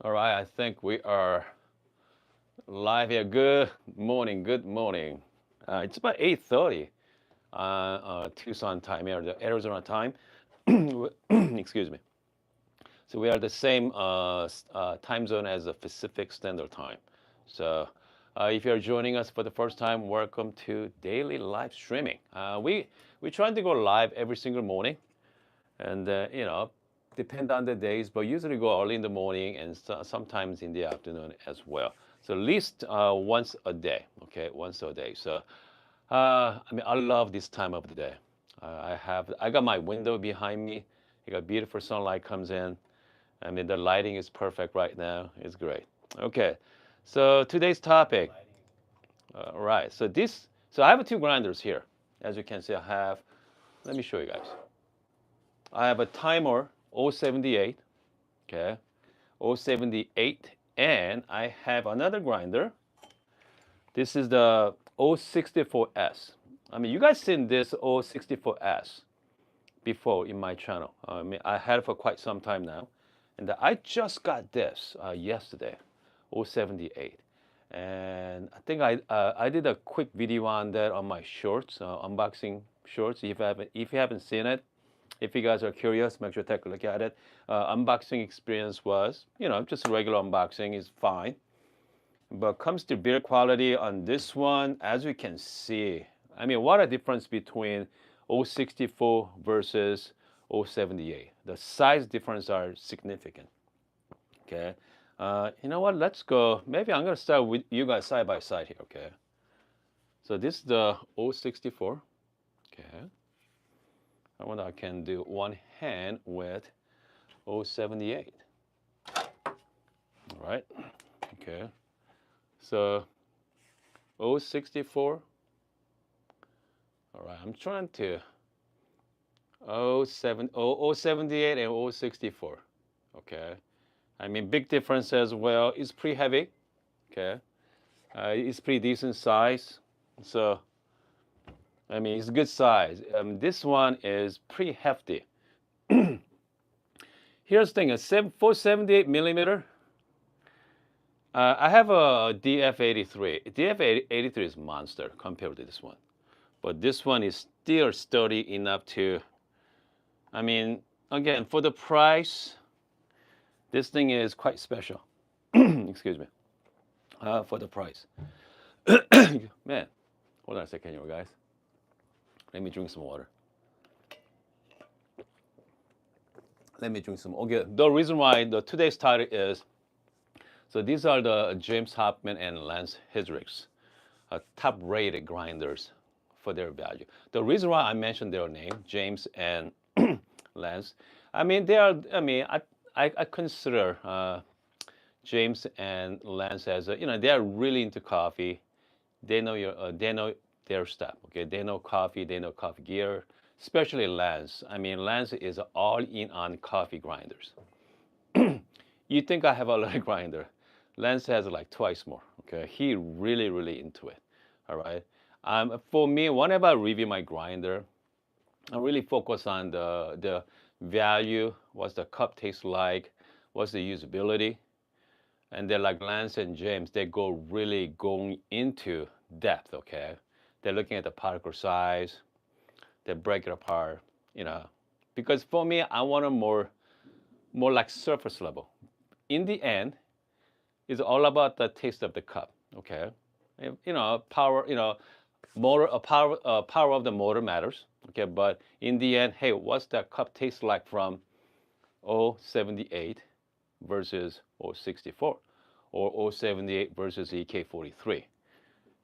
All right, I think we are live here. Good morning. Good morning. It's about 8:30 Tucson time, Arizona time. Excuse me. So we are the same time zone as the Pacific Standard Time. So if you're joining us for the first time, welcome to daily live streaming. We try to go live every single morning, and depend on the days, but usually go early in the morning and sometimes in the afternoon as well. So at least once a day, okay, once a day. So I love this time of the day. I got my window behind me. You got beautiful sunlight comes in. I mean, the lighting is perfect right now. It's great. Okay, so today's topic. Right. So I have two grinders here. As you can see, I have. Let me show you guys. I have a Timemore 078, okay, 078, and I have another grinder. This is the 064S. I mean, you guys seen this 064S before in my channel. I mean, I had it for quite some time now, and I just got this yesterday, 078. And I think I did a quick video on that on my shorts, unboxing shorts. If you haven't seen it, if you guys are curious, make sure to take a look at it. Unboxing experience was, just a regular unboxing is fine. But comes to build quality on this one, as you can see, I mean, what a difference between 064 versus 078. The size difference are significant. Okay. You know what? Let's go. Maybe I'm gonna start with you guys side by side here. Okay. So this is the 064. Okay. I wonder I can do one hand with 078. All right. Okay. So 064. All right. I'm trying to 078 and 064. Okay. I mean, big difference as well. It's pretty heavy. Okay. It's pretty decent size. So I mean, it's good size. This one is pretty hefty. Here's the thing: a 478 millimeter. I have a DF83. DF83 is monster compared to this one, but this one is still sturdy enough to. I mean, again, for the price, this thing is quite special. Excuse me. For the price, man. Hold on a second, you guys. Let me drink some water. Let me drink some. Okay, the reason why today's title is, so these are the James Hoffmann and Lance Hedrick's top-rated grinders for their value. The reason why I mentioned their name, James and Lance, I mean they are. I mean I consider James and Lance as they are really into coffee. They know their stuff. Okay, they know coffee. They know coffee gear. Especially Lance. I mean, Lance is all in on coffee grinders. You think I have a lot of grinder? Lance has like twice more. Okay, he really, really into it. All right. For me, whenever I review my grinder, I really focus on the value. What's the cup taste like? What's the usability? And they're like Lance and James. They go really going into depth. Okay, they're looking at the particle size. They break it apart, because for me, I want a more like surface level. In the end, it's all about the taste of the cup. Okay, power, motor, power of the motor matters. Okay, but in the end, hey, what's that cup taste like from 078 versus 064, or 078 versus EK43?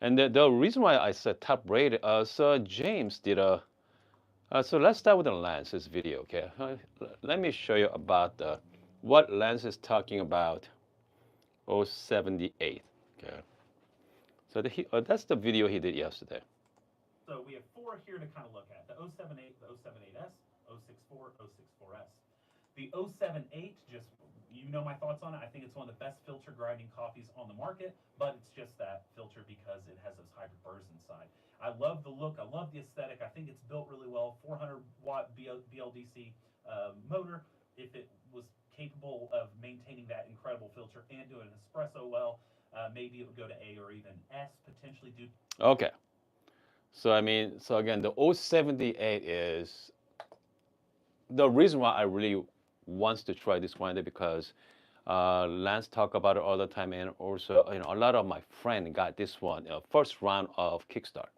And the reason why I said top rated, so James did a. So let's start with the Lance's video, okay? Let me show you about what Lance is talking about 078, okay? So that's the video he did yesterday. So we have four here to kind of look at: the 078, the 078S, 064, 064S. The 078, just you know my thoughts on it. I think it's one of the best filter grinding coffees on the market, but it's just that filter because it has those hybrid burrs inside. I love the look. I love the aesthetic. I think it's built really well. 400-watt BLDC motor. If it was capable of maintaining that incredible filter and doing an espresso well, maybe it would go to A or even S potentially due. Okay. So I mean, so again, the 078 is the reason why I really wants to try this grinder because Lance talk about it all the time, and also a lot of my friend got this one first round of Kickstart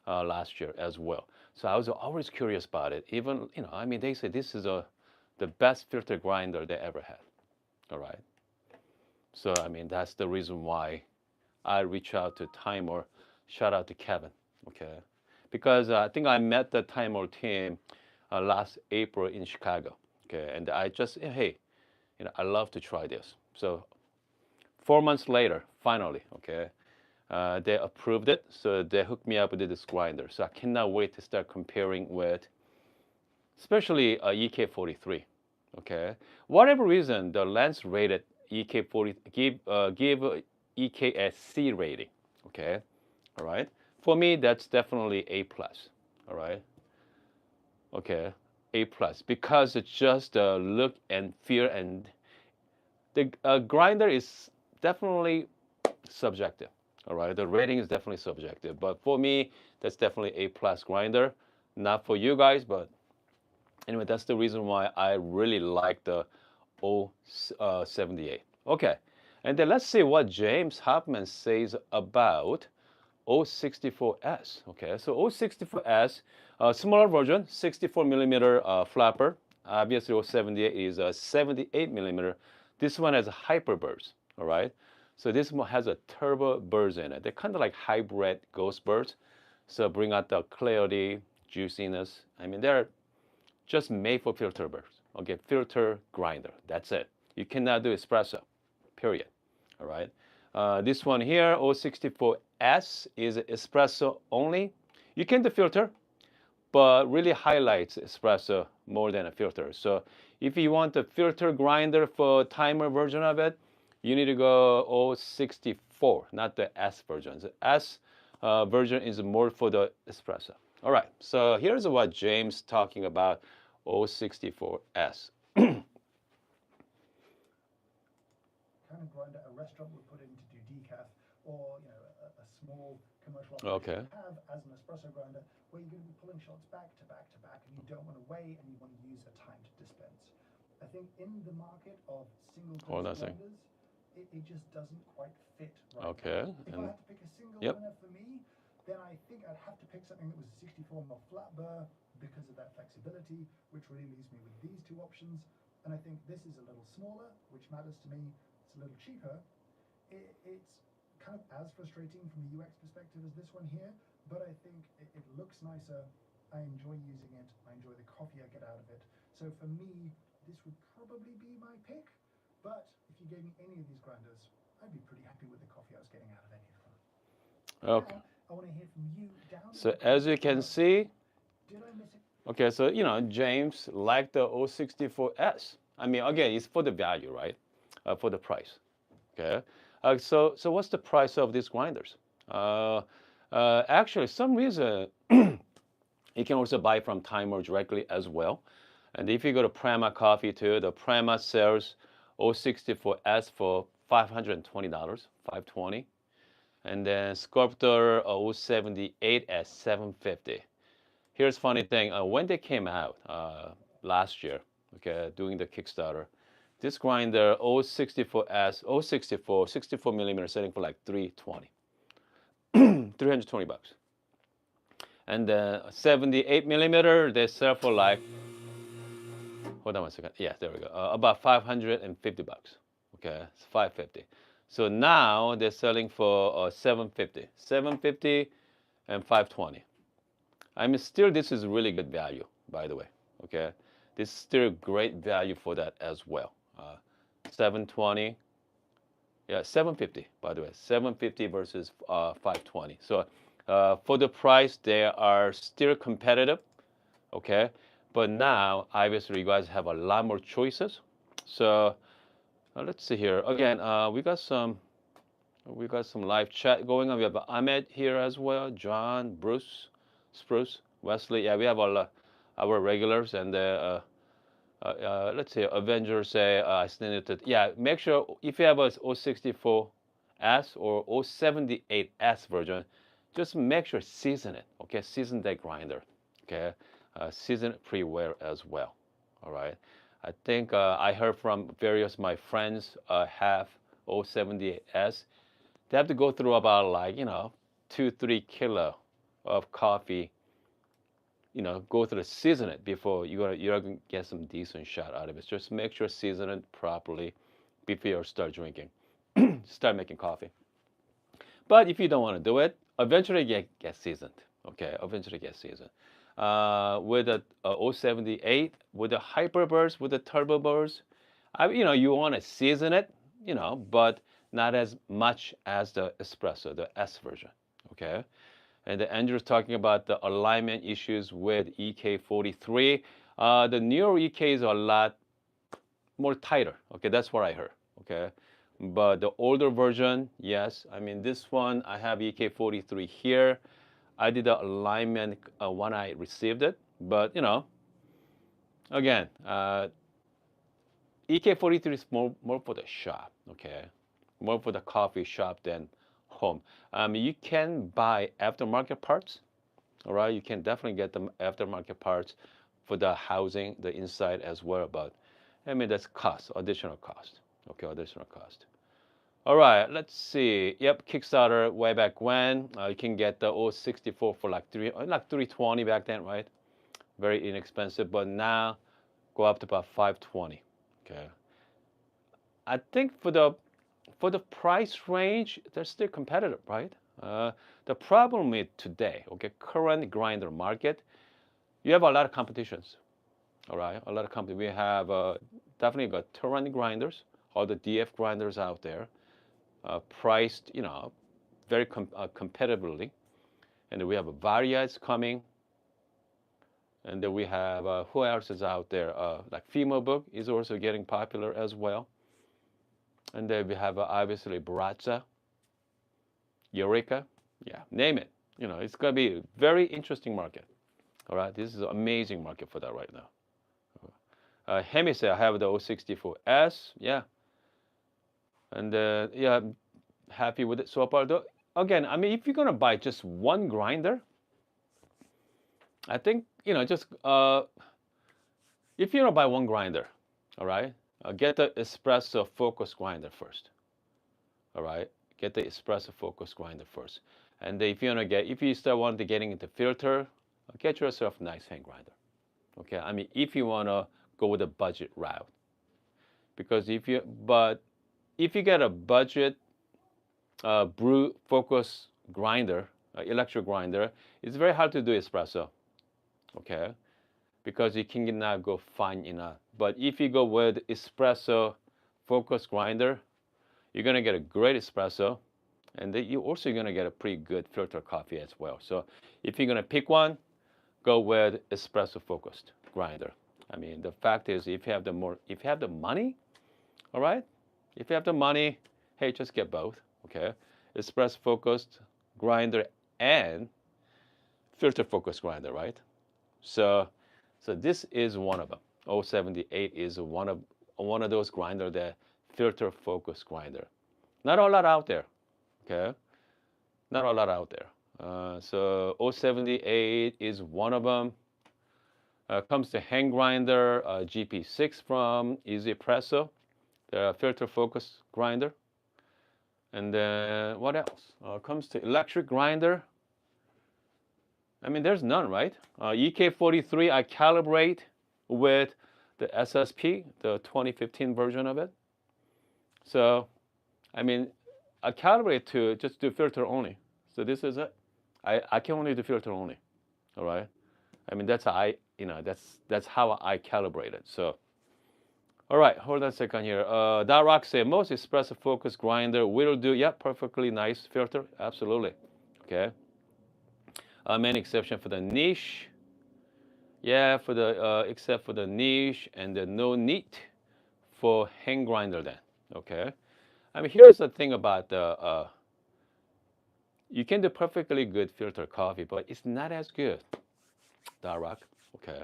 last year as well. So I was always curious about it. Even I mean, they say this is the best filter grinder they ever had. All right. So I mean, that's the reason why I reach out to Timemore. Shout out to Kevin. Okay, because I think I met the Timemore team last April in Chicago. Okay, and I just hey, I love to try this. So 4 months later, finally, okay, they approved it. So they hooked me up with this grinder. So I cannot wait to start comparing with, especially EK43. Okay, whatever reason, the Lens rated EK40 give EK a C rating. Okay, all right. For me, that's definitely A plus. All right. Okay, A plus because it's just the look and feel, and the grinder is definitely subjective. All right, the rating is definitely subjective, but for me, that's definitely A plus grinder. Not for you guys, but anyway, that's the reason why I really like the 078. Okay, and then let's see what James Hoffmann says about 064S. Okay, so 064S, smaller version, 64 millimeter flapper. Obviously, 078 is a 78 millimeter. This one has a hyper burst. All right, so this one has a turbo burst in it. They're kind of like hybrid ghost bursts. So bring out the clarity, juiciness. I mean, they're just made for filter burst. Okay, filter grinder. That's it. You cannot do espresso. Period. All right. This one here, 064S, is espresso only. You can do filter, but really highlights espresso more than a filter. So if you want a filter grinder for timer version of it, you need to go 064, not the S version. The S version is more for the espresso. All right, so here's what James talking about 064S. Kind of grinder a restaurant would put in to do decaf, or a small commercial Okay. operation have as an espresso grinder, where you're going to be pulling shots back to back to back, and you don't want to weigh, and you want to use a timed dispense. I think in the market of single Hold on a dose second. grinders, it just doesn't quite fit right Okay, now. If I and had to pick a single yep. winner for me, then I think I'd have to pick something that was a 64 mil flat burr because of that flexibility, which really leaves me with these two options. And I think this is a little smaller, which matters to me. It's a little cheaper. It's kind of as frustrating from the UX perspective as this one here, but I think it looks nicer. I enjoy using it. I enjoy the coffee I get out of it. So for me, this would probably be my pick. But if you gave me any of these grinders, I'd be pretty happy with the coffee I was getting out of any of them. Okay. Now, I want to hear from you down. So as you can see, did I miss it? okay, so James liked the 064S. I mean, again, it's for the value, right? For the price. Okay. So what's the price of these grinders? Actually, some reason you can also buy from Timemore directly as well. And if you go to Prima Coffee too, the Prima sells 064S for $520, $520. And then Sculptor 078 at $750. Here's funny thing. When they came out last year, okay, doing the Kickstarter, this grinder 064S, 64 millimeter selling for like 320, 320 bucks. And then 78 millimeter, they sell for like, hold on one second. Yeah, there we go. About 550 bucks. Okay, it's 550. So now they're selling for 750, 750 and 520. I mean, still, this is really good value, by the way. Okay, this is still great value for that as well. 720, yeah, 750, by the way, 750 versus 520. So for the price, they are still competitive. Okay, but now obviously you guys have a lot more choices. So let's see here. Again, we got some live chat going on. We have Ahmed here as well, John, Bruce, Spruce, Wesley. Yeah, we have all our regulars, and let's say Avenger say I still need to, yeah, make sure if you have a 064S or 078S version, just make sure season it, okay? Season that grinder, okay? Season it pretty well as well, all right? I think I heard from various my friends have 078S. They have to go through about like, 2-3 kilo of coffee, go through season it before you're gonna get some decent shot out of it. Just make sure season it properly before you start drinking, start making coffee. But if you don't want to do it, eventually get seasoned. Okay, eventually get seasoned. With a 078, with the hyperburst, with the turbo burst, you want to season it, but not as much as the espresso, the S version. Okay. And Andrew's talking about the alignment issues with EK43. The newer EKs are a lot more tighter. Okay, that's what I heard. Okay, but the older version, yes. I mean, this one I have EK43 here. I did the alignment when I received it, but again, EK43 is more for the shop. Okay, more for the coffee shop than home. You can buy aftermarket parts. All right, you can definitely get the aftermarket parts for the housing, the inside as well. But I mean, that's cost, additional cost. Okay, additional cost. All right, let's see. Yep, Kickstarter way back when you can get the 064 for like 320 back then, right? Very inexpensive, but now go up to about 520. Okay, I think for the price range, they're still competitive, right? The problem with today, okay, current grinder market, you have a lot of competitions. All right, a lot of company. We have definitely got tyranny grinders, all the DF grinders out there, priced, very competitively. And then we have Varias coming, and then we have who else is out there? Like Fimo Book is also getting popular as well. And then we have obviously Baratza, Eureka, yeah, name it. It's gonna be a very interesting market. All right, this is an amazing market for that right now. Hemi said I have the 064S, yeah, and yeah, I'm happy with it so far. Though, again, I mean, if you're gonna buy just one grinder, I think just if you're gonna buy one grinder, all right, get the espresso focus grinder first. All right, get the espresso focus grinder first, and if you start wanting to getting into filter, get yourself a nice hand grinder. Okay, I mean, if you wanna go with a budget route, because if you get a budget brew focus grinder, electric grinder, it's very hard to do espresso. Okay, because you cannot go fine enough. But if you go with espresso focus grinder, you're gonna get a great espresso, and then you're also gonna get a pretty good filter coffee as well. So if you're gonna pick one, go with espresso focused grinder. I mean, the fact is, if you have the money, all right, if you have the money, hey, just get both, okay? Espresso focused grinder and filter focused grinder, right? So this is one of them. 078 is one of those grinder, that filter focused grinder. Not a lot out there, okay? Not a lot out there. So 078 is one of them. Comes to hand grinder, GP6 from espresso, the filter focus grinder. And then what else? Comes to electric grinder. I mean, there's none, right? EK43, I calibrate with the SSP, the 2015 version of it. So, I mean, I calibrate to just do filter only. So this is it. I can only do filter only. All right. I mean, that's how that's how I calibrate it. So, all right, hold on a second here. Darrock say most espresso focus grinder will do. Yeah, perfectly nice filter. Absolutely. Okay. Main exception for the niche. Yeah, for the except for the niche and the no need for hand grinder then. Okay. I mean, here's the thing about the you can do perfectly good filter coffee, but it's not as good. Darrock. Okay.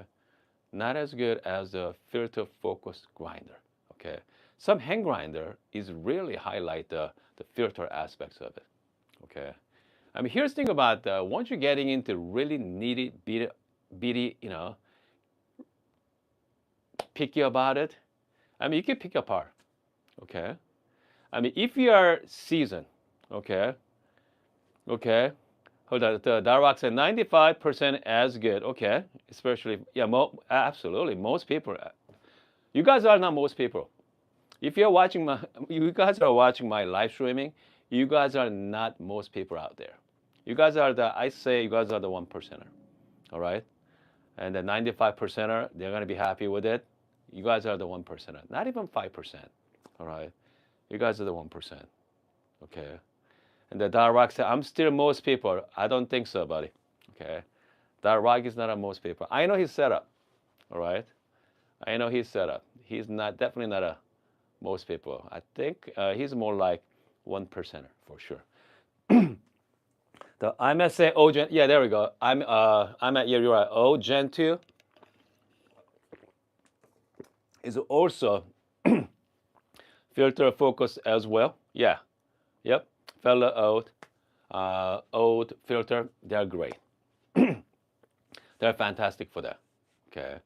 not as good as the filter focus grinder. Okay, some hand grinder is really highlight the filter aspects of it. Okay, I mean here's the thing about once you're getting into really nitty bitty, picky about it. I mean you can pick apart. Okay, I mean if you are seasoned. Okay, okay. Hold on, the Darrock said 95% as good. Okay, especially yeah, absolutely most people. You guys are not most people. If you're watching my, you guys are watching my live streaming. You guys are not most people out there. You guys are I say you guys are the 1%er. All right, and the 95%er, they're gonna be happy with it. You guys are the 1%er, not even 5%. All right, you guys are the 1%. Okay. And the Darrock said, I'm still most people. I don't think so, buddy. Okay. Darrock is not a most people. I know his setup. All right. I know his setup. He's not definitely not a most people. I think he's more like 1%er for sure. I'm at say O Gen. Yeah, there we go. I'm at yeah, you're right. O Gen 2 is also filter focus as well. Yeah. Yep. Fellow old filter, they're great. They're fantastic for that. Okay.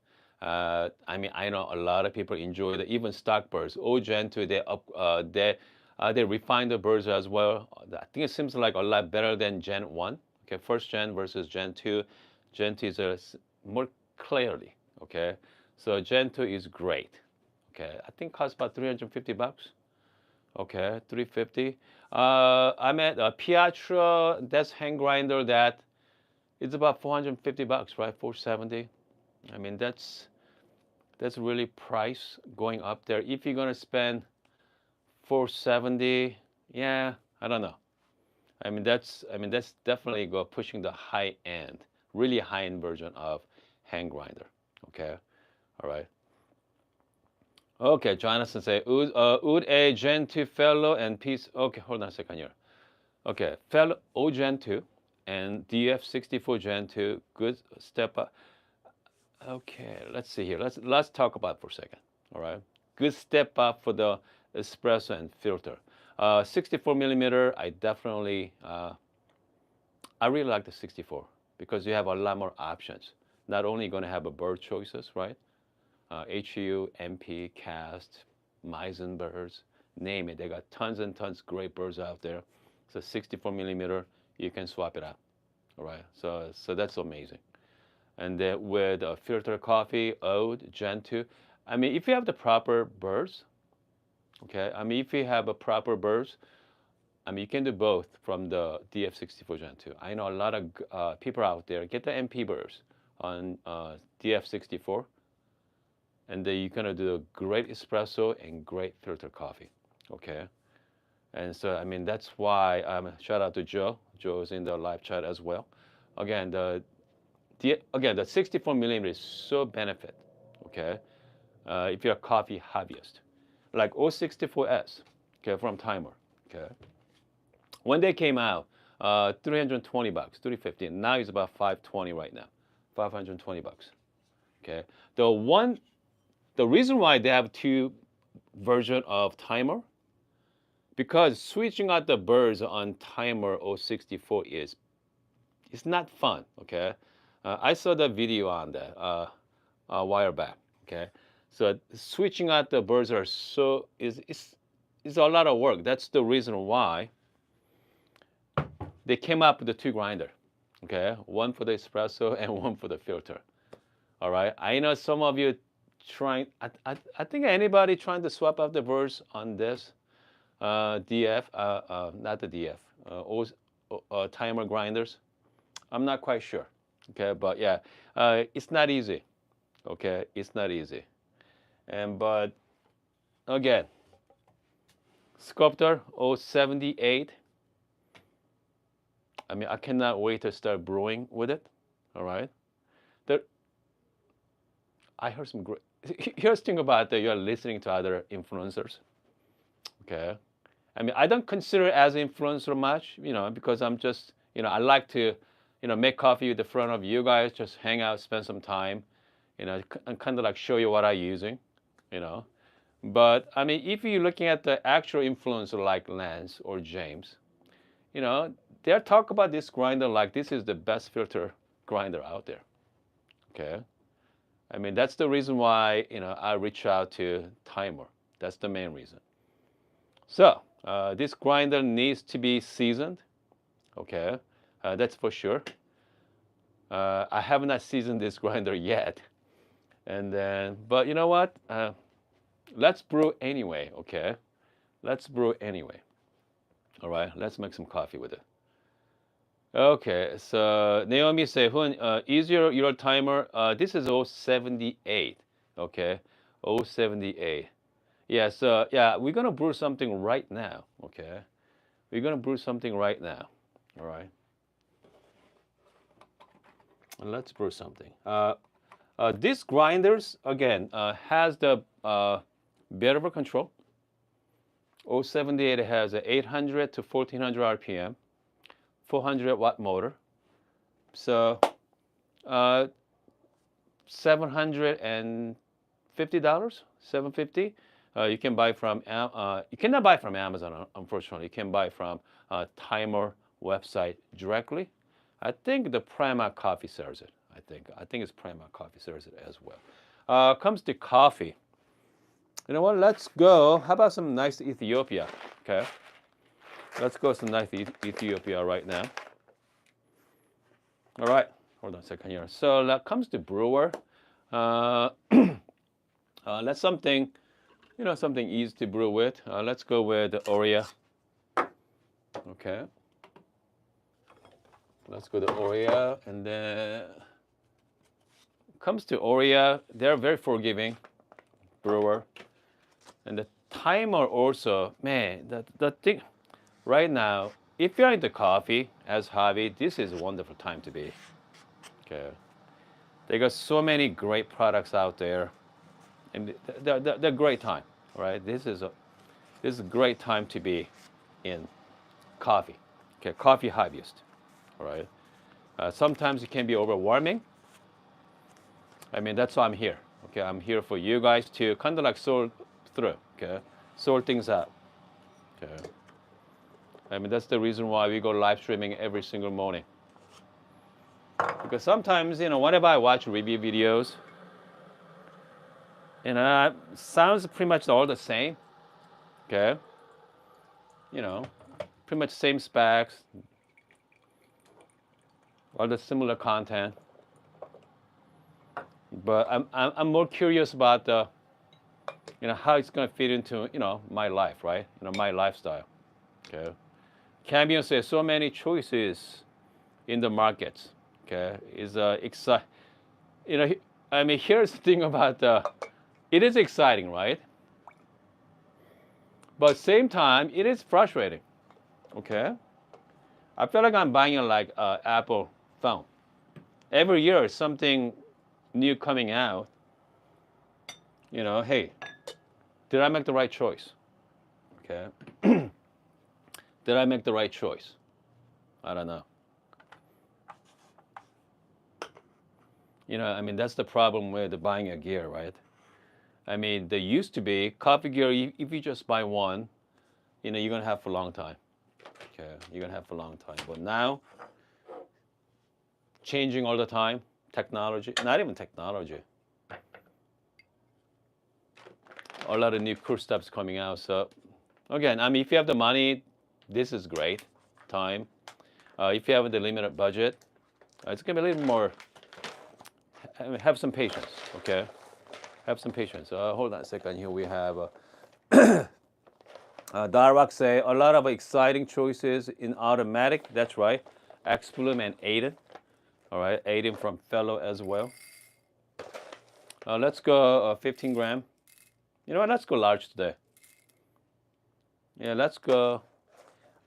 I mean, I know a lot of people enjoy it. Even stock birds. Oh, Gen 2, they refine the birds as well. I think it seems like a lot better than Gen 1. Okay, first gen versus Gen 2. Gen 2 is more clearly. Okay, so Gen 2 is great. Okay, I think costs about $350. Okay, 350. I'm at Piatra. That's hand grinder. That it's about $450, right? 470. I mean, that's really price going up there. If you're gonna spend 470, yeah, I don't know. I mean, that's definitely go pushing the high end, really high end version of hand grinder. Okay, all right. Okay, Jonathan say, would a Gen 2 fellow and piece. Okay, hold on a second here. Okay, fellow O Gen 2 and DF64 Gen 2, good step up. Okay, let's see here. Let's talk about it for a second. All right, good step up for the espresso and filter. 64 millimeter, I definitely, I really like the 64 because you have a lot more options. Not only going to have a bird choices, right? HU, MP, cast, Meissen birds, name it. They got tons and tons of great birds out there. So 64 millimeter, you can swap it out. All right, so that's amazing. And then with filter coffee, Ode, Gen 2. I mean, if you have the proper birds, okay. I mean, if you have a proper birds, I mean, you can do both from the DF64 Gen 2. I know a lot of people out there get the MP birds on DF64, and then you're gonna do a great espresso and great filter coffee, okay. And so, I mean, that's why shout out to Joe. Joe's in the live chat as well. Again, the 64 millimeter is so benefit, okay. If you're a coffee hobbyist, like 064S, okay, from Timemore, okay. When they came out, $320, 350. Now it's about 520 right now, 520 bucks. Okay. The reason why they have two version of Timer, because switching out the birds on Timer 064 is it's not fun. Okay. I saw the video on that a while back. Okay. So switching out the birds are is a lot of work. That's the reason why they came up with the two grinder, okay? One for the espresso and one for the filter. All right. I know some of you trying. I think anybody trying to swap out the birds on this DF, not the DF, timer grinders. I'm not quite sure. Okay, but yeah, it's not easy. Okay, it's not easy. But again, Sculptor 078. I mean, I cannot wait to start brewing with it. All right. I heard some great. Here's the thing about that you're listening to other influencers. Okay. I mean, I don't consider it as an influencer much, because I'm just, I like to, make coffee at the front of you guys, just hang out, spend some time, and kind of like show you what I'm using, you know. But I mean, if you're looking at the actual influencer like Lance or James, they'll talk about this grinder like this is the best filter grinder out there. Okay. I mean, that's the reason why, I reach out to Timemore. That's the main reason. So this grinder needs to be seasoned. Okay. That's for sure. I have not seasoned this grinder yet. And then, but you know what? Let's brew anyway, okay? Let's brew anyway. All right, let's make some coffee with it. Okay, so Naomi say, is your timer? This is 078, okay? 078. Yeah, so yeah, we're gonna brew something right now, okay? We're gonna brew something right now, all right? And let's brew something. This grinders, again, has the variable control. 078 has a 800 to 1400 RPM, 400 watt motor. So $750, $750. You can buy from you cannot buy from Amazon, unfortunately. You can buy from Timemore website directly. I think the Prima Coffee sells it. I think it's Prima Coffee sells it as well. Comes to coffee. You know what? Let's go. How about some nice Ethiopia? Okay. Let's go some nice Ethiopia right now. All right. Hold on a second here. So that comes to brewer. Let's something, something easy to brew with. Let's go with the Oria. Okay. Let's go to Oria, and then comes to Oria. They're very forgiving brewer. And the timer also, man, the thing right now, if you're into coffee as hobby, this is a wonderful time to be. Okay. They got so many great products out there, and they're great time, right? This is a great time to be in coffee. Okay, coffee hobbyist, all right? Sometimes it can be overwhelming. I mean, that's why I'm here. Okay, I'm here for you guys to kind of like sort through. Okay, sort things out. Okay. I mean, that's the reason why we go live streaming every single morning. Because sometimes, whenever I watch review videos, sounds pretty much all the same. Okay. Pretty much same specs, all the similar content. But I'm more curious about the, how it's going to fit into, my life, right? My lifestyle. Okay. Cambion says so many choices in the markets. Okay, is exciting. I mean, here's the thing about it is exciting, right? But same time, it is frustrating. Okay, I feel like I'm buying a Apple phone. Every year, something new coming out. Hey, did I make the right choice? Okay, did I make the right choice? I don't know. I mean, that's the problem with buying a gear, right? I mean, there used to be coffee gear, if you just buy one, you're going to have for a long time. Okay, you're going to have for a long time. But now, changing all the time, technology, not even technology. A lot of new cool stuff's coming out. So, again, I mean, if you have the money, this is great time. If you have the limited budget, it's going to be a little more. Have some patience, okay? Have some patience. Hold on a second. Here we have Darwak say a lot of exciting choices in automatic. That's right. X Bloom and Aiden. All right, Aiden from Fellow as well. Let's go 15 gram. You know what? Let's go large today. Yeah, let's go.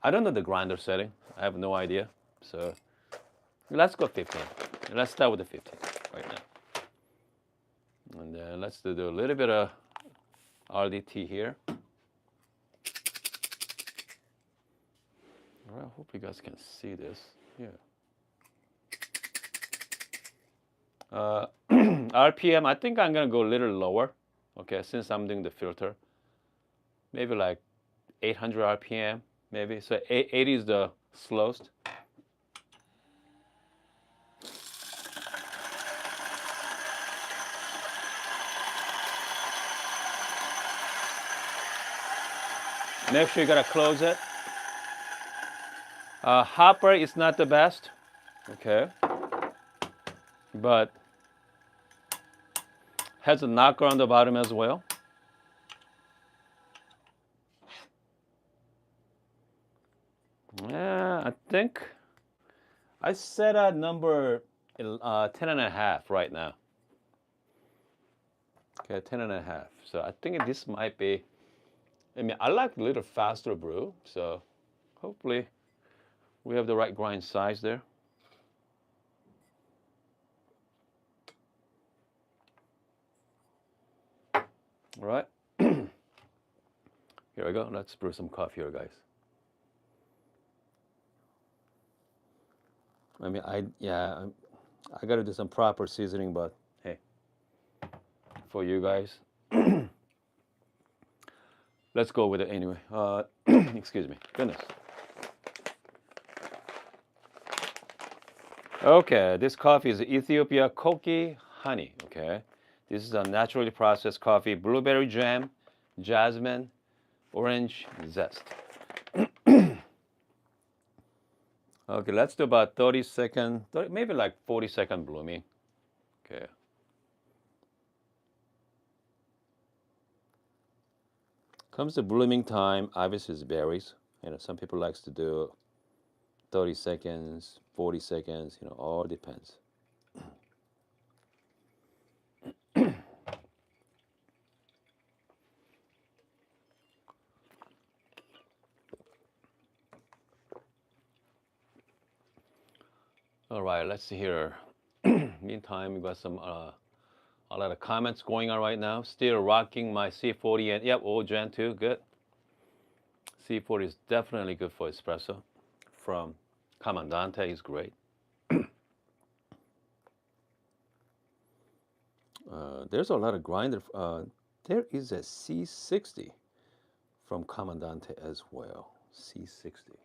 I don't know the grinder setting. I have no idea. So let's go 15. Let's start with the 15 right now. And then let's do a little bit of RDT here. All right, I hope you guys can see this. Yeah. RPM, I think I'm gonna go a little lower. Okay, since I'm doing the filter, maybe like 800 RPM, maybe. So 80 is the slowest. Make sure you gotta close it. Hopper is not the best, okay, but has a knocker on the bottom as well. Yeah, I think I set a number 10 and a half right now. Okay, 10 and a half. So I think this might be, I mean, I like a little faster brew, so hopefully we have the right grind size there. All right. Here we go. Let's brew some coffee here, guys. I mean, I got to do some proper seasoning, but hey, for you guys, let's go with it anyway. Excuse me. Goodness. Okay, this coffee is Ethiopia Koki Honey. Okay, this is a naturally processed coffee, blueberry jam, jasmine, orange zest. Okay, let's do about 30-second, maybe like 40-second blooming. Okay. Comes to blooming time, obviously it varies. You know, some people likes to do 30 seconds, 40 seconds, you know, all depends. All right, let's see here. Meantime, we got some a lot of comments going on right now. Still rocking my C40 and yep, old Gen 2, good. C40 is definitely good for espresso. From Comandante is great. There's a lot of grinder. There is a C60 from Comandante as well. C60.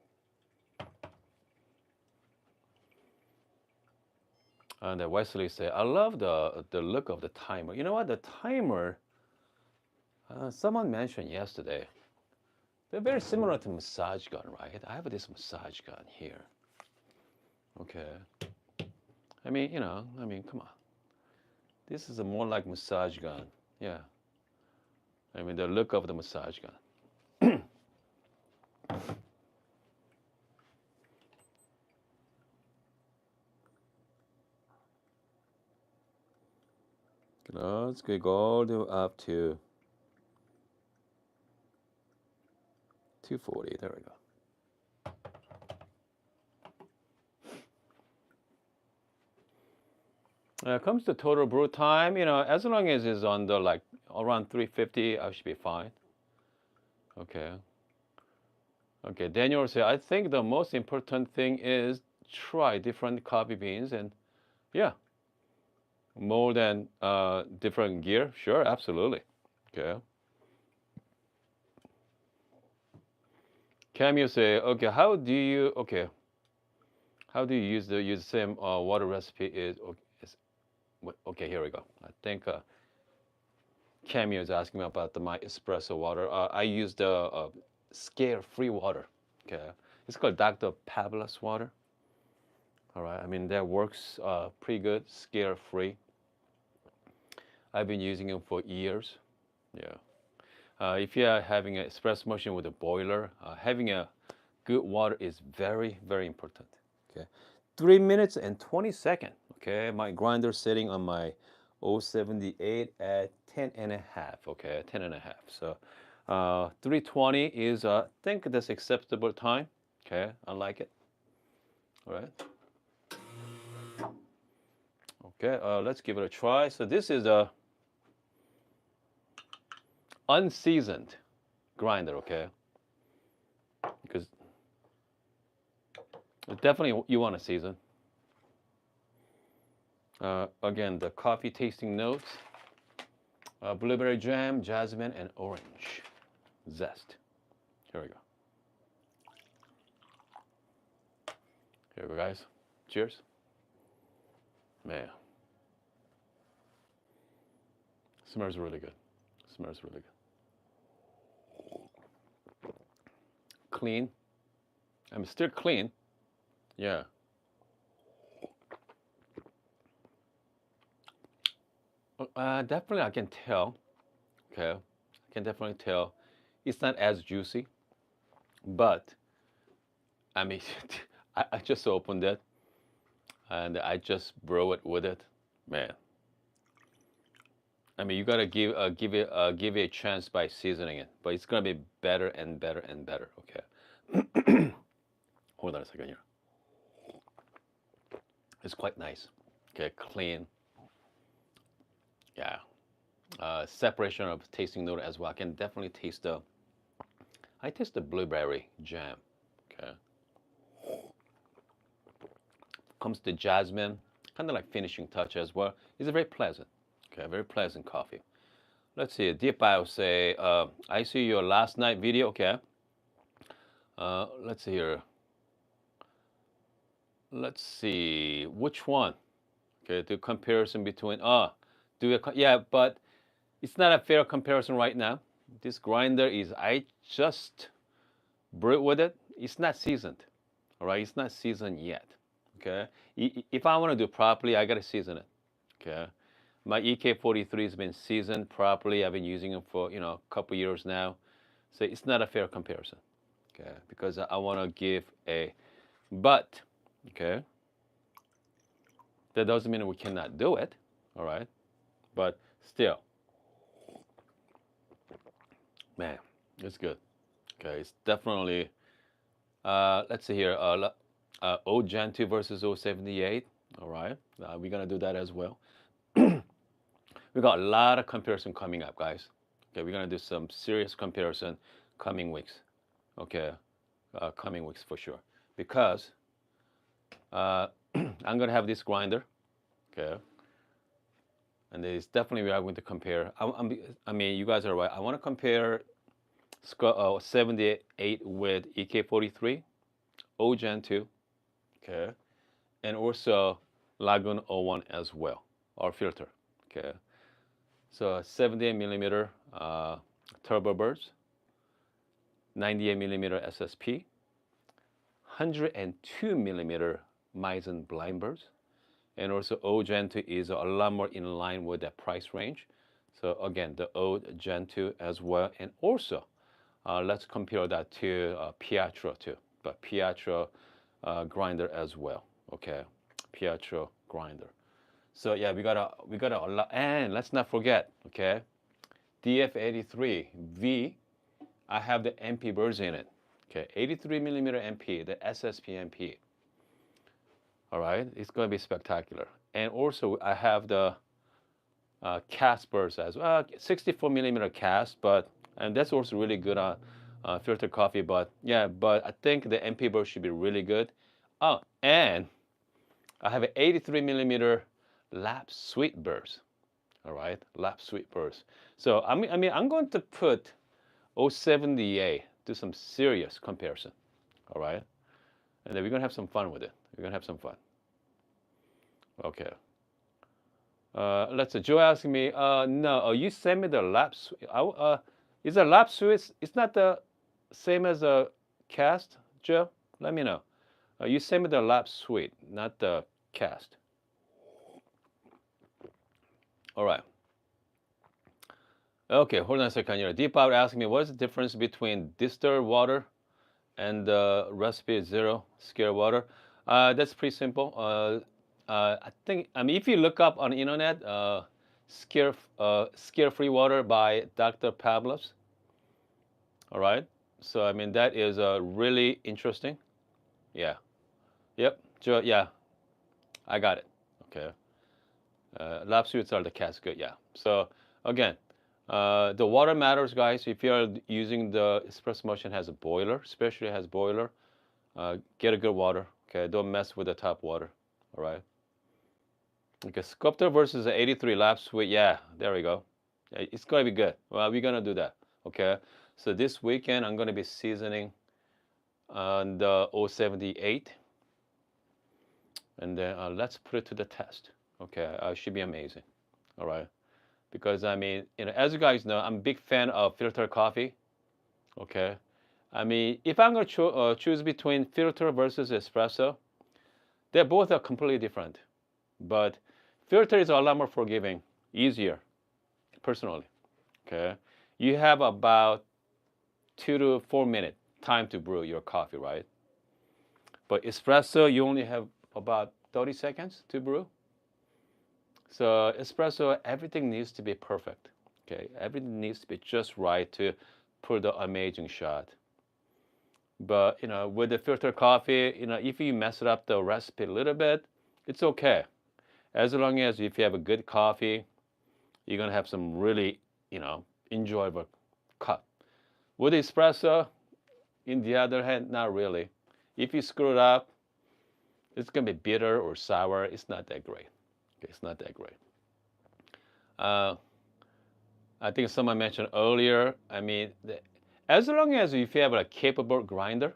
And Wesley said, I love the look of the timer. You know what? The timer, someone mentioned yesterday, they're very similar to massage gun, right? I have this massage gun here. Okay. I mean, you know, come on. This is a more like massage gun. Yeah. I mean, the look of the massage gun. Let's go all the way up to 240. There we go. When it comes to total brew time, you know, as long as it's under like around 350, I should be fine. Okay. Okay, Daniel said, I think the most important thing is try different coffee beans and yeah, more than different gear. Sure, absolutely. Okay. Camille say, okay, how do you use the same water recipe okay, here we go. I think Camille is asking me about my espresso water. I use the scare-free water. Okay, it's called Dr. Pablos water. All right, I mean that works pretty good, scare-free. I've been using it for years. Yeah. If you are having an espresso machine with a boiler, having a good water is very, very important. Okay, 3 minutes and 20 seconds. Okay, my grinder setting on my 078 at 10 and a half. Okay, 10 and a half. So 320 is, I think that's acceptable time. Okay, I like it. All right. Okay, let's give it a try. So this is a unseasoned grinder, okay? Because definitely you want to season. Again, the coffee tasting notes: blueberry jam, jasmine, and orange zest. Here we go. Here we go, guys. Cheers. Man, smells really good. Smells really good. Clean. I'm still clean. Yeah. Definitely, I can tell. Okay, I can definitely tell. It's not as juicy, but I mean, I just opened it and I just brew it with it. Man, I mean, you gotta give it a chance by seasoning it, but it's gonna be better and better and better. Okay, hold on a second here. It's quite nice. Okay, clean. Yeah. Separation of tasting note as well. I can definitely taste the. I taste the blueberry jam. Okay. Comes the jasmine, kind of like finishing touch as well. It's a very pleasant. Okay, very pleasant coffee. Let's see. Deep Bio say, I see your last night video. Okay. Let's see here. Let's see which one. Okay, the comparison between yeah, but it's not a fair comparison right now. This grinder is I just brewed with it. It's not seasoned. All right, it's not seasoned yet. Okay, if I want to do properly, I gotta season it. Okay, my EK43 has been seasoned properly. I've been using it for a couple years now, so it's not a fair comparison. Okay, because I want to give a but. Okay, that doesn't mean we cannot do it. All right, but still, man, it's good. Okay, it's definitely. Let's see here. O Gen 2 versus O 78. All right, we're gonna do that as well. We got a lot of comparison coming up, guys. Okay, we're gonna do some serious comparison coming weeks. Okay, coming weeks for sure. Because I'm gonna have this grinder. Okay, and it's definitely we are going to compare. I mean, you guys are right. I want to compare 78 with EK43, O Gen 2. Okay, and also Lagoon 01 as well, our filter. Okay, so 78 millimeter turbo burst, 98 millimeter SSP, 102 millimeter Meissen blind burst, and also O Gen 2 is a lot more in line with that price range. So again, the O Gen 2 as well, and also let's compare that to Pietro too, but Pietro grinder as well. Okay, Pietro grinder. So yeah, we got a lot, and let's not forget. Okay, DF83V. I have the MP version in it. Okay, 83 millimeter MP, the SSP MP. All right, it's gonna be spectacular. And also I have the cast burst as well, 64 millimeter cast, and that's also really good on filter coffee. But yeah, but I think the MP burst should be really good. Oh, and I have an 83 millimeter lap sweet burst. All right, lap sweet burst. So I mean, I'm going to put 070A, do some serious comparison. All right, and then we're gonna have some fun with it. We're gonna have some fun. Okay. Let's see. Joe asking me, no, you send me the lap suite. Is a lap suite? It's not the same as a cast, Joe? Let me know. You send me the lap suite, not the cast. All right. Okay, hold on a second here. Deep out asking me, what is the difference between distilled water and recipe zero scale water? That's pretty simple. I think, I mean, if you look up on the internet, scare-free water by Dr. Pavlov's. All right. So, I mean, that is really interesting. Yeah. Yep. Yeah. I got it. Okay. Lab suits are the casket. Yeah. So, again, the water matters, guys. If you're using the espresso machine has a boiler, especially has boiler, get a good water. Okay. Don't mess with the top water. All right. Okay, Sculptor versus 83 lap sweet. Yeah, there we go. It's gonna be good. Well, we're gonna do that. Okay. So this weekend I'm gonna be seasoning on the 078, and then let's put it to the test. Okay, should be amazing. All right. Because I mean, as you guys know, I'm a big fan of filter coffee. Okay. I mean, if I'm gonna choose between filter versus espresso, they both are completely different. But filter is a lot more forgiving, easier, personally. Okay. You have about 2 to 4 minute time to brew your coffee, right? But espresso, you only have about 30 seconds to brew. So espresso, everything needs to be perfect. Okay, everything needs to be just right to pull the amazing shot. But with the filter coffee, if you mess it up the recipe a little bit, it's okay. As long as if you have a good coffee, you're gonna have some really, enjoyable cup. With espresso, in the other hand, not really. If you screw it up, it's gonna be bitter or sour. It's not that great. Okay, it's not that great. Uh, I think someone mentioned earlier. I mean, as long as if you have a capable grinder,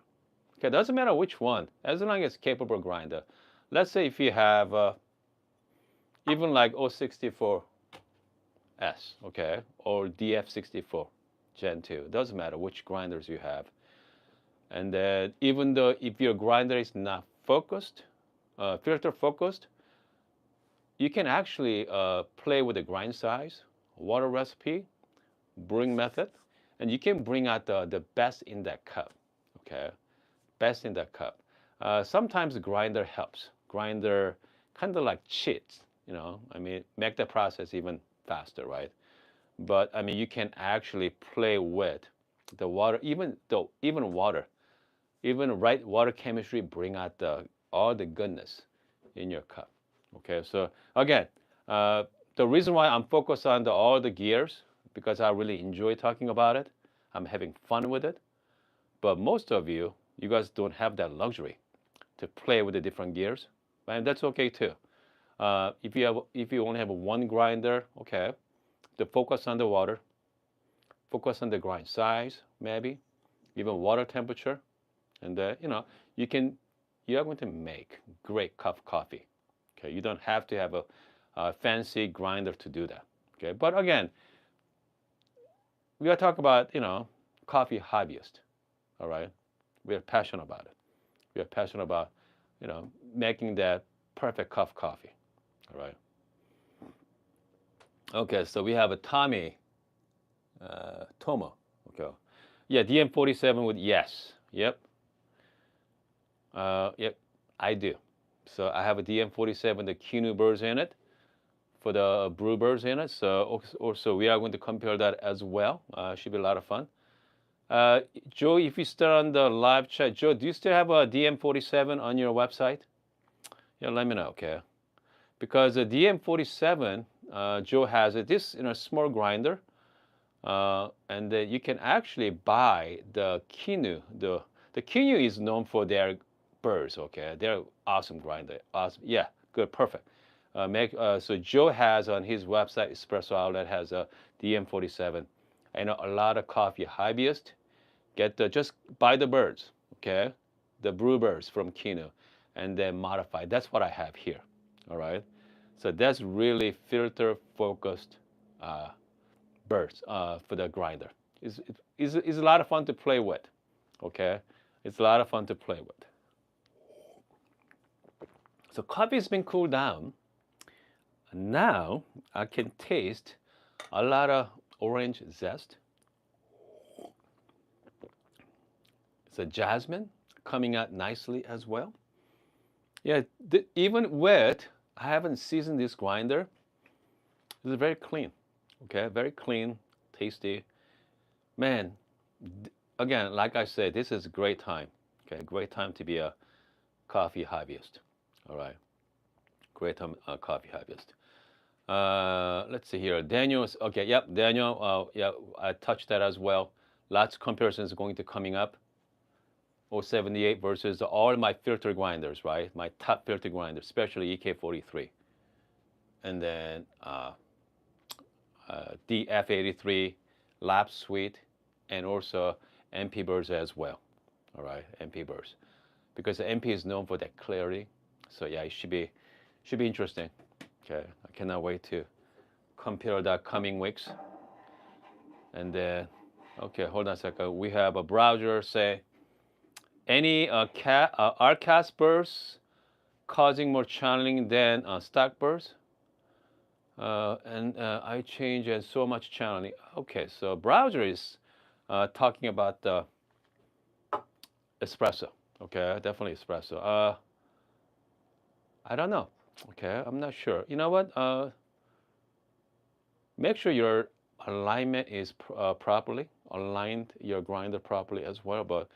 okay, doesn't matter which one. As long as capable grinder. Let's say if you have even like 064S, okay, or DF64 Gen 2. Doesn't matter which grinders you have. And then even though if your grinder is not focused, filter focused, you can actually play with the grind size, water recipe, brewing method, and you can bring out the best in that cup. Okay, best in that cup. Sometimes the grinder helps. Grinder kind of like cheats. I mean, make the process even faster, right? But I mean, you can actually play with the water, even water, even right water chemistry, bring out all the goodness in your cup. Okay, so again, the reason why I'm focused on all the gears because I really enjoy talking about it. I'm having fun with it. But most of you guys don't have that luxury to play with the different gears, and that's okay too. If you only have one grinder, okay, to focus on the water, focus on the grind size, maybe even water temperature, and you are going to make great cup of coffee. Okay, you don't have to have a fancy grinder to do that. Okay, but again, we are talking about coffee hobbyist. All right, we are passionate about it. We are passionate about making that perfect cup of coffee. All right. Okay, so we have a Tommy Tomo. Okay. Yeah, DM47 with yes. Yep. Yep, I do. So I have a DM47, the Kinu birds in it, for the brew birds in it. So also we are going to compare that as well. Should be a lot of fun. Joe, if you start on the live chat, Joe, do you still have a DM47 on your website? Yeah, let me know, okay? Because the DM47, Joe has it. This small grinder, and you can actually buy the Kinu. The Kinu is known for their birds, okay? They're awesome grinder. Awesome, yeah, good, perfect. So Joe has on his website, Espresso Outlet has a DM47. I know a lot of coffee hobbyists just buy the birds, okay? The brew birds from Kino, and then modify. That's what I have here, all right? So that's really filter focused birds for the grinder. It's a lot of fun to play with, okay? It's a lot of fun to play with. So coffee's been cooled down. Now I can taste a lot of orange zest. It's a jasmine coming out nicely as well. Yeah, even wet, I haven't seasoned this grinder. It's very clean, okay? Very clean, tasty. Man, again, like I said, this is a great time, okay? Great time to be a coffee hobbyist, all right? Great time, coffee hobbyist. Let's see here. Daniel's, okay, yep, Daniel, yeah, I touched that as well. Lots of comparisons going to coming up. 078 versus all my filter grinders, right? My top filter grinders, especially EK43. and then the F83 lap suite, and also MP burrs as well. All right, MP burrs, because the MP is known for that clarity. So yeah, it should be interesting. Okay, I cannot wait to compare that coming weeks. And then, okay, hold on a second. We have a browser say any RCAS bursts causing more channeling than stock bursts. And I change and so much channeling. Okay, so browser is talking about the espresso. Okay, definitely espresso. I don't know. Okay, I'm not sure. You know what? Make sure your alignment is properly aligned, your grinder properly as well. But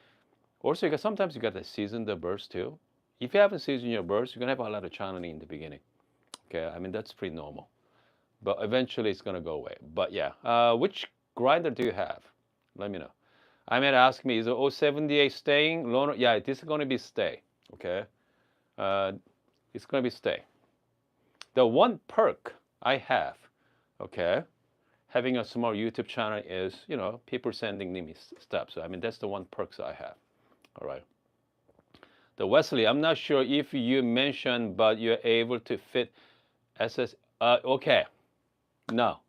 also, sometimes you got to season the burst too. If you haven't seasoned your burst, you're gonna have a lot of channeling in the beginning. Okay, I mean that's pretty normal. But eventually it's gonna go away. But yeah, which grinder do you have? Let me know. I might ask me, is the 078 staying? Loaner? Yeah, this is gonna be stay. Okay, uh, it's gonna be stay. The one perk I have, okay, having a small YouTube channel is, people sending me stuff. So I mean, that's the one perks I have. All right. The Wesley, I'm not sure if you mentioned, but you're able to fit SS. Okay, no.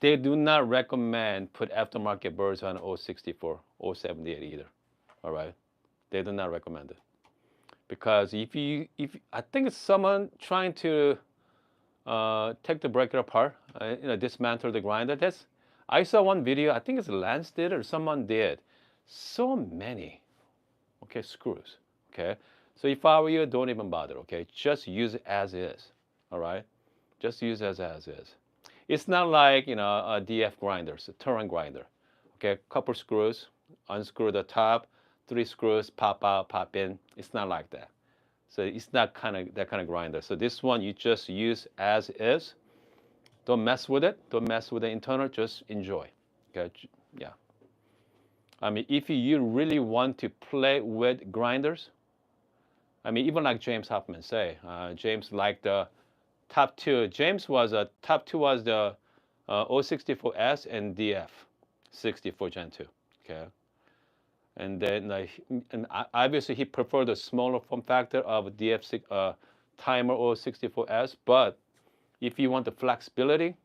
They do not recommend put aftermarket birds on 064, 078 either. All right, they do not recommend it because if I think it's someone trying to take the breaker apart, dismantle the grinder. I saw one video. I think it's Lance did or someone did. So many, okay, screws. Okay, so if I were you, don't even bother. Okay, just use it as is. All right, just use it as is. It's not like a DF grinder, a Turin grinder. Okay, couple screws, unscrew the top, 3 screws, pop out, pop in. It's not like that. So it's not that kind of grinder. So this one you just use as is. Don't mess with it. Don't mess with the internal. Just enjoy. Okay, yeah. I mean, if you really want to play with grinders, I mean, even like James Hoffmann say, James liked the top two. James was top two was the 064S and DF 64 Gen 2. Okay, and then and obviously he preferred the smaller form factor of DF Timer 064S. But if you want the flexibility,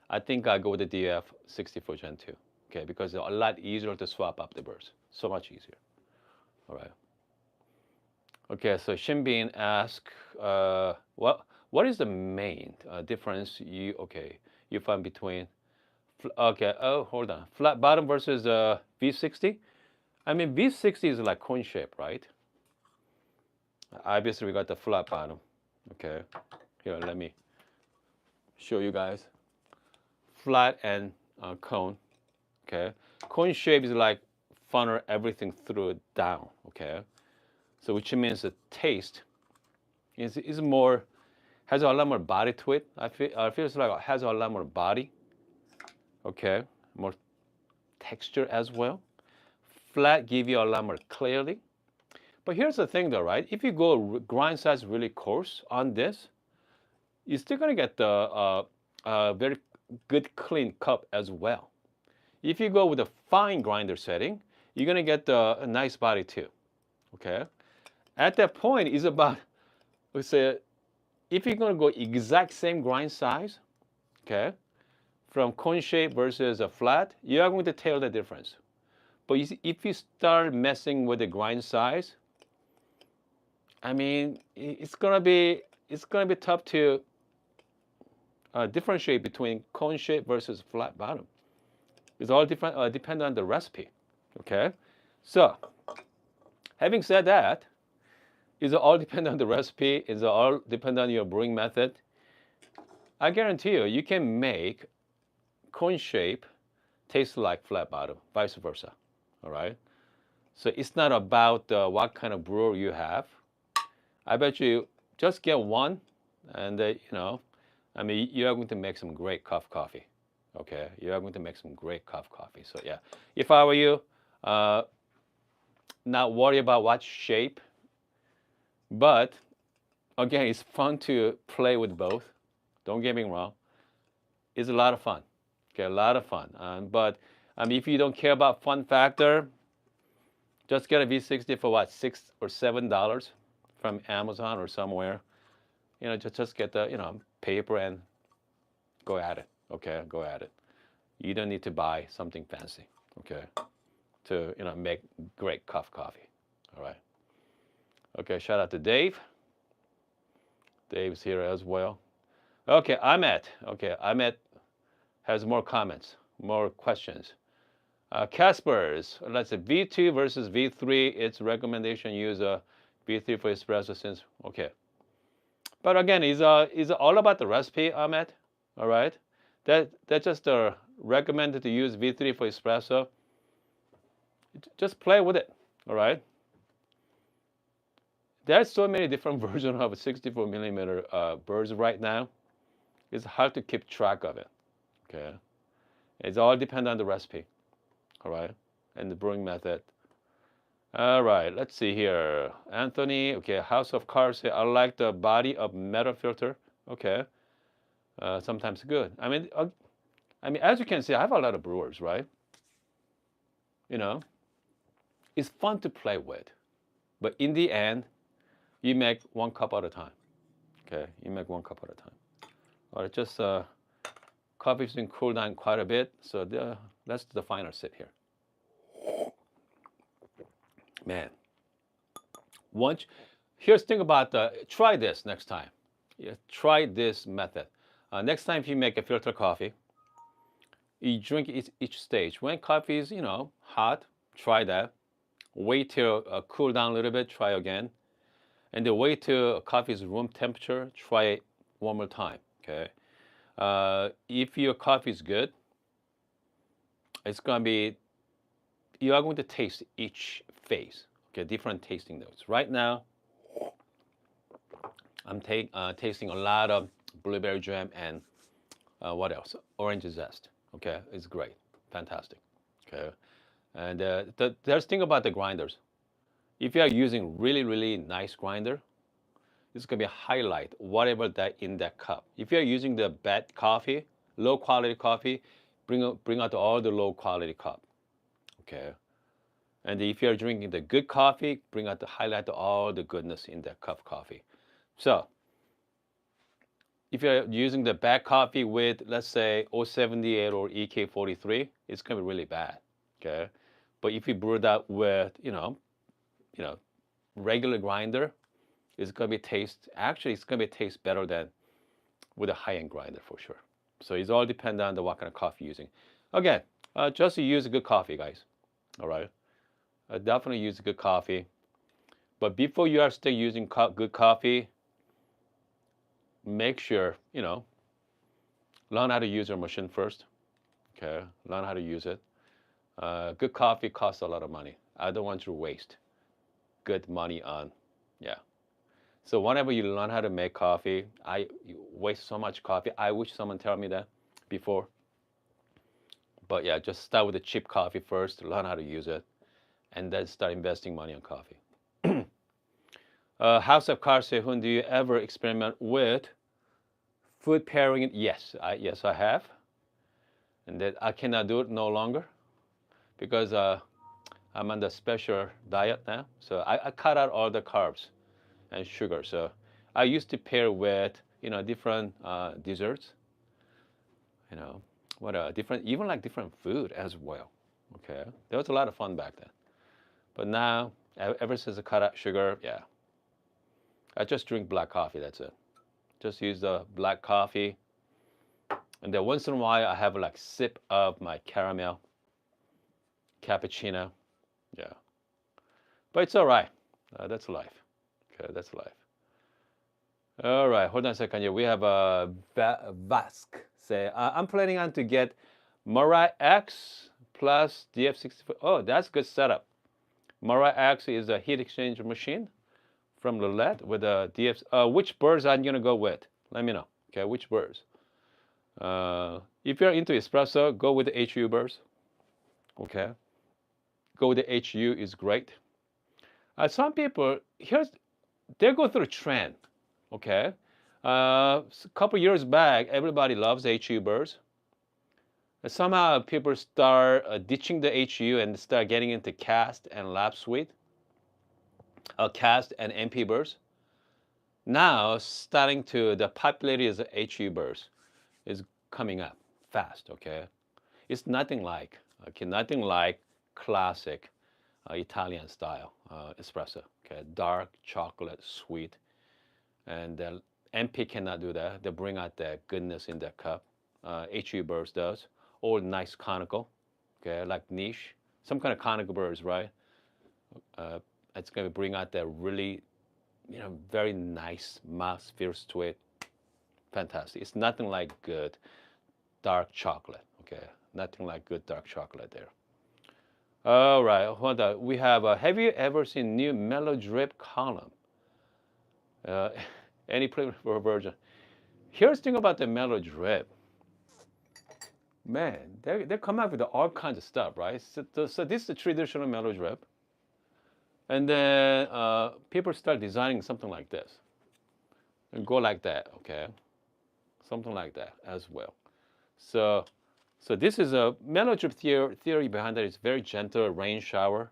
I think I go with the DF 64 Gen 2. Okay, because it's a lot easier to swap up the bursts. So much easier. All right. Okay, so Shinbin asks, what is the main difference you find between, okay, oh, hold on, flat bottom versus V60? I mean, V60 is like cone shape, right? Obviously, we got the flat bottom. Okay, here, let me show you guys. Flat and cone, okay? Cone shape is like funnel everything through down, okay? So which means the taste is more, has a lot more body to it. I feels like it has a lot more body, okay? More texture as well. Flat give you a lot more clarity. But here's the thing though, right? If you go grind size really coarse on this, you're still gonna get the very good clean cup as well. If you go with a fine grinder setting, you're gonna get a nice body too, okay? At that point, it's about, let's say, if you're gonna go exact same grind size, okay, from cone shape versus a flat, you are going to tell the difference. But if you start messing with the grind size, I mean, it's gonna be tough to differentiate between cone shape versus flat bottom. It's all different, depend on the recipe. Okay, so having said that, it's all depend on the recipe. It's all depend on your brewing method. I guarantee you, you can make cone shape taste like flat bottom, vice versa. All right. So it's not about what kind of brewer you have. I bet you just get one, and I mean, you are going to make some great coffee. Okay, you are going to make some great coffee. So yeah, if I were you, not worry about what shape, but again, it's fun to play with both. Don't get me wrong. It's a lot of fun. Okay, a lot of fun. But if you don't care about fun factor, just get a V60 for what, $6 or $7 from Amazon or somewhere. Just get the paper and go at it. Okay, go at it. You don't need to buy something fancy. Okay, to make great coffee. All right. Okay, shout out to Dave. Dave's here as well. Okay, Ahmet. Okay, Ahmet has more comments, more questions. Casper's, let's say V2 versus V3. It's recommendation use a V3 for espresso since, okay. But again, is all about the recipe, Ahmet. All right. That's just recommended to use V3 for espresso. Just play with it. All right. There's so many different versions of 64 millimeter birds right now. It's hard to keep track of it. Okay. It's all depend on the recipe. All right. And the brewing method. All right. Let's see here. Anthony. Okay. House of Cards say I like the body of metal filter. Okay. Sometimes good. I mean, as you can see, I have a lot of brewers, right? It's fun to play with, but in the end, you make 1 cup at a time. Okay, you make 1 cup at a time. All right, just coffee's been cooled down quite a bit, so let's do the final sip here. Man, here's the thing about try this next time. Yeah, try this method. Next time if you make a filter coffee, you drink each stage. When coffee is hot, try that. Wait till cool down a little bit, try again. And then wait till coffee is room temperature, try it one more time. Okay. If your coffee is good, it's gonna be, you are going to taste each phase. Okay, different tasting notes. Right now, I'm tasting a lot of blueberry jam and what else? Orange zest. Okay, it's great, fantastic. Okay, and there's thing about the grinders. If you are using really, really nice grinder, it's gonna be a highlight whatever that in that cup. If you are using the bad coffee, low quality coffee, bring out all the low quality cup. Okay, and if you are drinking the good coffee, bring out the highlight all the goodness in that cup of coffee. So if you're using the bad coffee with, let's say, 078 or EK43, it's gonna be really bad. Okay, but if you brew that with regular grinder, it's gonna be taste better than with a high-end grinder for sure. So it's all dependent on what kind of coffee you're using. Again, just use good coffee, guys. All right, definitely use good coffee. But before you are still using good coffee, make sure learn how to use your machine first. Okay, learn how to use it. Good coffee costs a lot of money. I don't want you to waste good money on, yeah. So whenever you learn how to make coffee, you waste so much coffee. I wish someone tell me that before. But yeah, just start with the cheap coffee first, learn how to use it, and then start investing money on coffee. House of Cards say, do you ever experiment with food pairing? Yes, I have. And that I cannot do it no longer because I'm on the special diet now. So I cut out all the carbs and sugar. So I used to pair with different desserts. Different different food as well. Okay, there was a lot of fun back then. But now, ever since I cut out sugar, yeah, I just drink black coffee. That's it. Just use the black coffee, and then once in a while I have like sip of my caramel cappuccino. Yeah, but it's all right. That's life. Okay, that's life. All right, hold on a second here. We have a Vask say, I'm planning on to get Mirai X plus DF64. Oh, that's good setup. Mirai X is a heat exchanger machine from Lillette with a DF. Which birds I'm gonna go with? Let me know. Okay, which birds? If you're into espresso, go with the HU birds. Okay, go with the HU is great. Some people they go through a trend. Okay. A couple years back, everybody loves HU burrs. And somehow people start ditching the HU and start getting into cast and lap sweet, cast and MP burrs. Now, starting to the popularity of the HU burrs is coming up fast. Okay, it's nothing like classic Italian style espresso. Okay, dark chocolate, sweet, and MP cannot do that. They bring out that goodness in the cup. HU burrs does, or nice conical. Okay, like niche, some kind of conical burrs, right? Uh, it's going to bring out that really, very nice mouth feels to it. Fantastic. It's nothing like good dark chocolate. Okay, nothing like good dark chocolate there. All right, hold on. We have. Have you ever seen new Mellow Drip column? Uh, any preferred version? Here's the thing about the Mellow Drip. Man, they come out with all kinds of stuff, right? So this is the traditional Mellow Drip, and then people start designing something like this, and go like that. Okay, something like that as well. So So this is a mellow drip theory behind that. It's very gentle rain shower.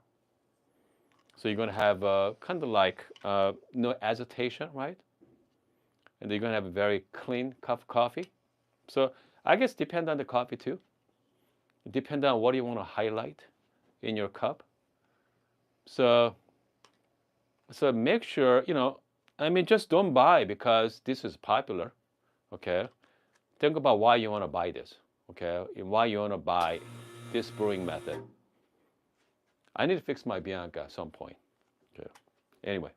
So you're going to have kind of like no agitation, right? And you're going to have a very clean cup of coffee. So I guess depend on the coffee too. Depend on what you want to highlight in your cup. So make sure, just don't buy because this is popular. Okay. Think about why you want to buy this. Okay. Why you want to buy this brewing method. I need to fix my Bianca at some point. Okay. Anyway.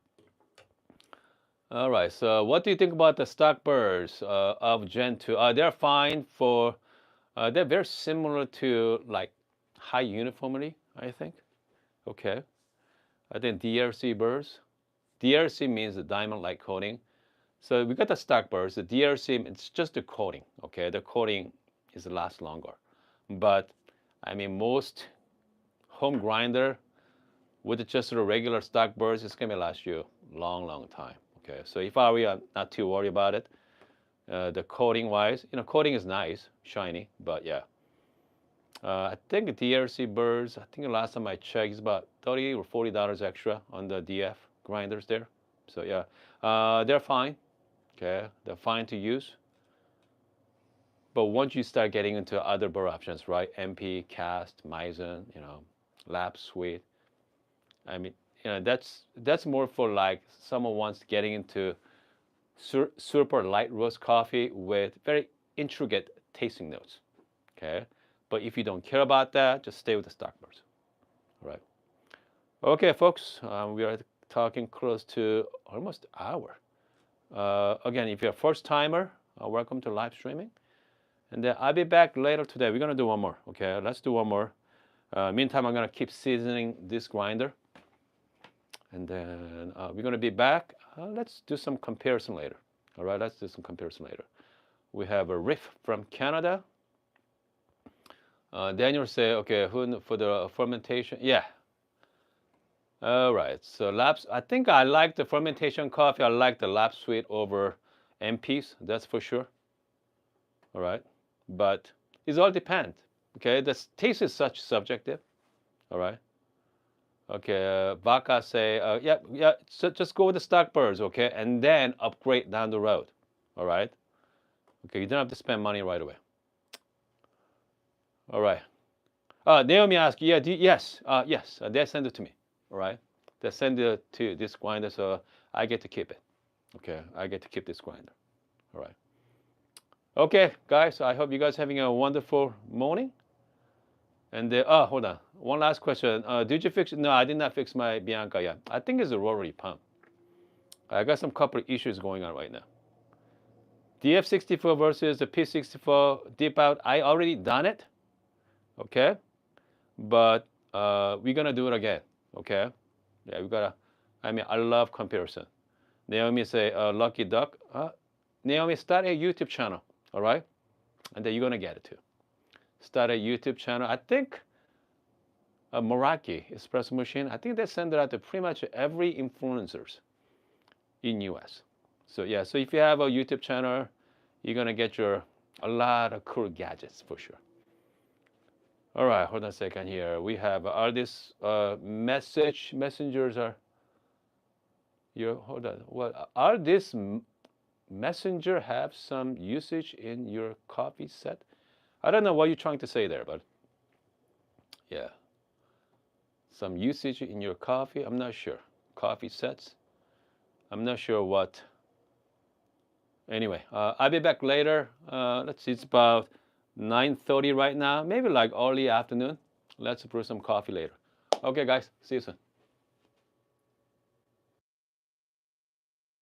All right. So what do you think about the stock burrs of Gen 2? They're fine for, they're very similar to like high uniformity, I think. Okay. I think DRC burrs. DRC means the diamond-like coating. So we got the stock burrs. The DRC, it's just the coating. Okay. The coating is last longer. But I mean, most home grinder with just the regular stock burrs, it's gonna last you a long, long time. Okay, so if I were not too worried about it, the coating wise, coating is nice, shiny, but yeah. I think the DRC burrs, I think the last time I checked, it's about $30 or $40 extra on the DF grinders there. So yeah, they're fine. Okay, they're fine to use. But once you start getting into other burr options, right? MP, cast, Meissen, lap sweet. I mean, that's more for like someone wants getting into super light roast coffee with very intricate tasting notes. Okay, but if you don't care about that, just stay with the stock bars. All right. Okay, folks, we are talking close to almost an hour. Again, if you're a first timer, welcome to live streaming. And then I'll be back later today. We're gonna do one more. Okay, let's do one more. Meantime, I'm gonna keep seasoning this grinder. And then we're going to be back. Let's do some comparison later. All right, let's do some comparison later. We have a Riff from Canada. Daniel say, okay, for the fermentation? Yeah. All right, so laps. I think I like the fermentation coffee. I like the lap sweet over MPs. That's for sure. All right, but it all depends. Okay, the taste is such subjective. All right. Okay, Baka say, yeah, so just go with the stock burrs, okay, and then upgrade down the road, all right? Okay, you don't have to spend money right away. All right. Naomi asked, yeah, yes, they send it to me, all right? They send it to this grinder, so I get to keep it. Okay, I get to keep this grinder, all right? Okay, guys, I hope you guys are having a wonderful morning. And hold on. One last question. Did you fix it? No, I did not fix my Bianca yet. I think it's a rotary pump. I got some couple of issues going on right now. DF64 versus the P64 deep out. I already done it. Okay. But we're going to do it again. Okay. Yeah, we got to. I love comparison. Naomi say, lucky duck. Naomi, start a YouTube channel. All right. And then you're going to get it too. Start a YouTube channel. I think Meraki espresso machine. I think they send it out to pretty much every influencers in US. So yeah, so if you have a YouTube channel, you're gonna get a lot of cool gadgets for sure. All right, hold on a second here. We have are these messengers are you hold on. What are these messenger have some usage in your coffee set? I don't know what you're trying to say there, but yeah, some usage in your coffee. I'm not sure. Coffee sets. I'm not sure what. Anyway, I'll be back later. Let's see, it's about 9:30 right now. Maybe like early afternoon. Let's brew some coffee later. Okay, guys, see you soon.